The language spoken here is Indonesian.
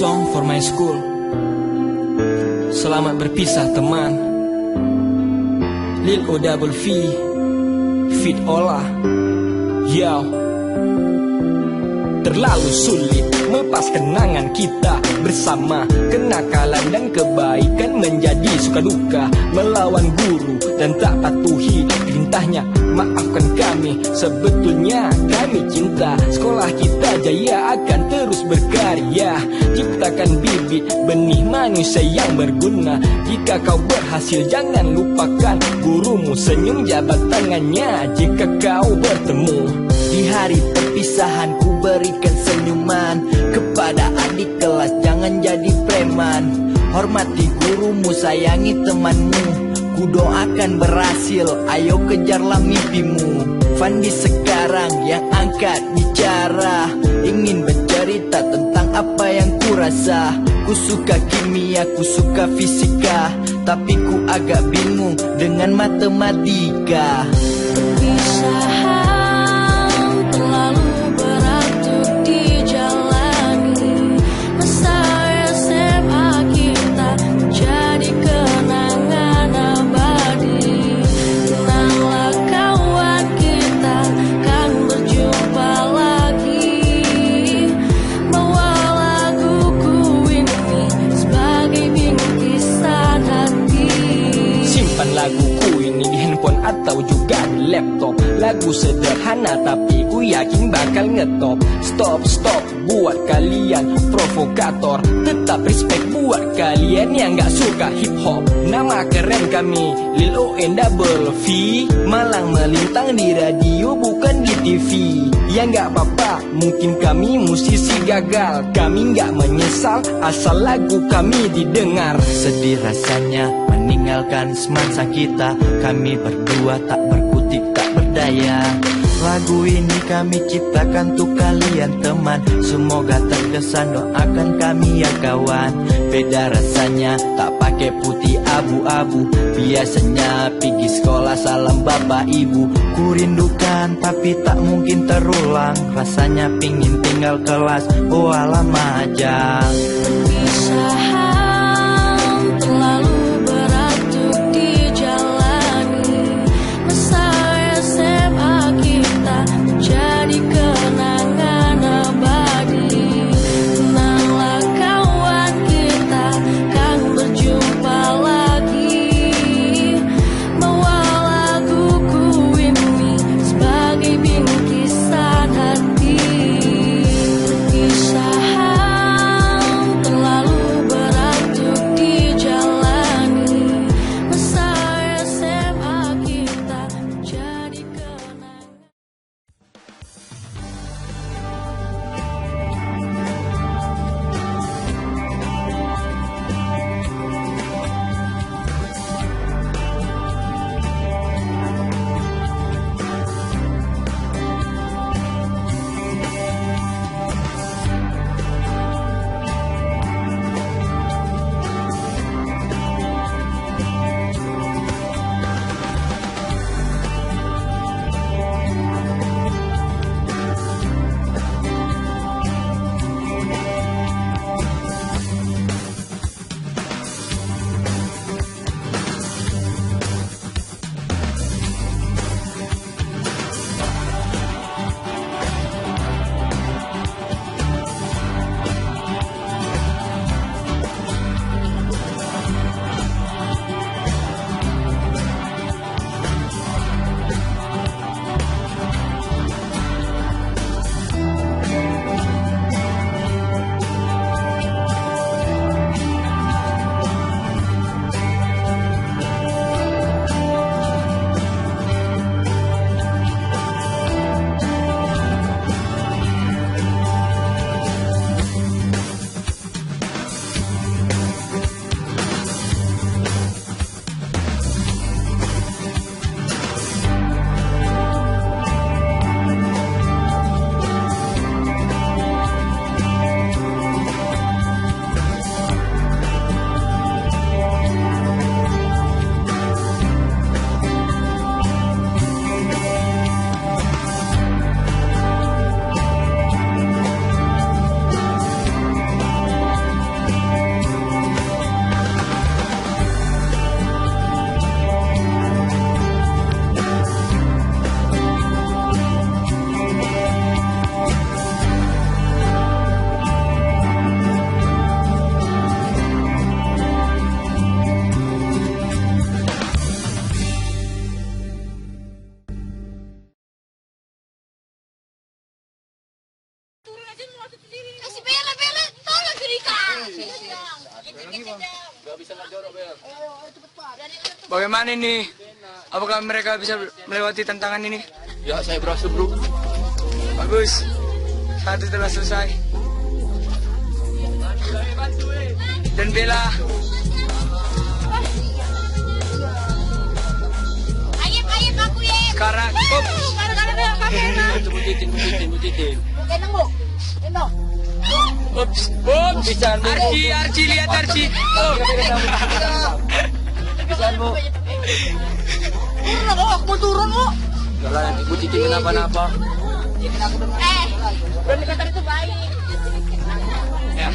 song for my school. Selamat berpisah teman. Lil O double V Fit Ola. Yo. Terlalu sulit melepas kenangan kita bersama. Kenakalan dan kebaikan menjadi suka duka. Melawan guru dan tak patuhi perintahnya. Maafkan kami, sebetulnya kami cinta. Sekolah kita jaya akan terus berkarya. Ciptakan bibit benih manusia yang berguna. Jika kau berhasil jangan lupakan gurumu. Senyum jabat tangannya jika kau bertemu. Di hari perpisahan ku berikan senyuman kepada adik kelas, jangan jadi preman. Hormati gurumu, sayangi temanmu. Ku doakan berhasil, ayo kejarlah mimpimu. Fandi sekarang yang angkat bicara, ingin bercerita tentang apa yang ku rasa. Ku suka kimia, ku suka fisika, tapi ku agak bingung dengan matematika. Perpisahan terlalu berat untuk dijalani. Masa SMA kita jadi kenangan abadi. Tenanglah kawan, kita kan berjumpa lagi. Bawa laguku ini sebagai bingkisan hati. Simpan laguku ini di handphone atau juga di laptop. Lagu sederhana tapi ku yakin bakal ngetop. Stop buat kalian provokator. Tetap respect buat kalian yang gak suka hip hop. Nama keren kami Lil O double V. Malang melintang di radio bukan di TV. Ya gak apa-apa, mungkin kami musisi gagal. Kami gak menyesal asal lagu kami didengar. Sedih rasanya meninggalkan semansa kita. Kami berdua tak berkutik, tak berdaya. Lagu ini kami ciptakan untuk kalian teman. Semoga terkesan, doakan kami ya kawan. Beda rasanya tak pakai putih abu-abu. Biasanya pergi sekolah salam bapak ibu. Ku rindukan tapi tak mungkin terulang. Rasanya pingin tinggal kelas, oh alam aja. Perpisahan terlalu berat untuk dijalani. Masa SMA kita jadi kenangan abadi. Tenanglah kawan, kita kan berjumpa lagi. Bawa laguku ini sebagai bingkisan hati. Perpisahan terlalu berat untuk dijalani. Bagaimana ini? Apakah mereka bisa melewati tantangan ini? Ya, saya berhasil, bro. Bagus. Satu telah selesai. Dan Bella. Ayep aku ya. Sekarang. Butitin. Ups. Archie, lihat Archie. Oh. Turun kok. Kalau nanti Butitin kenapa-napa. Berani kata itu baik. Ya.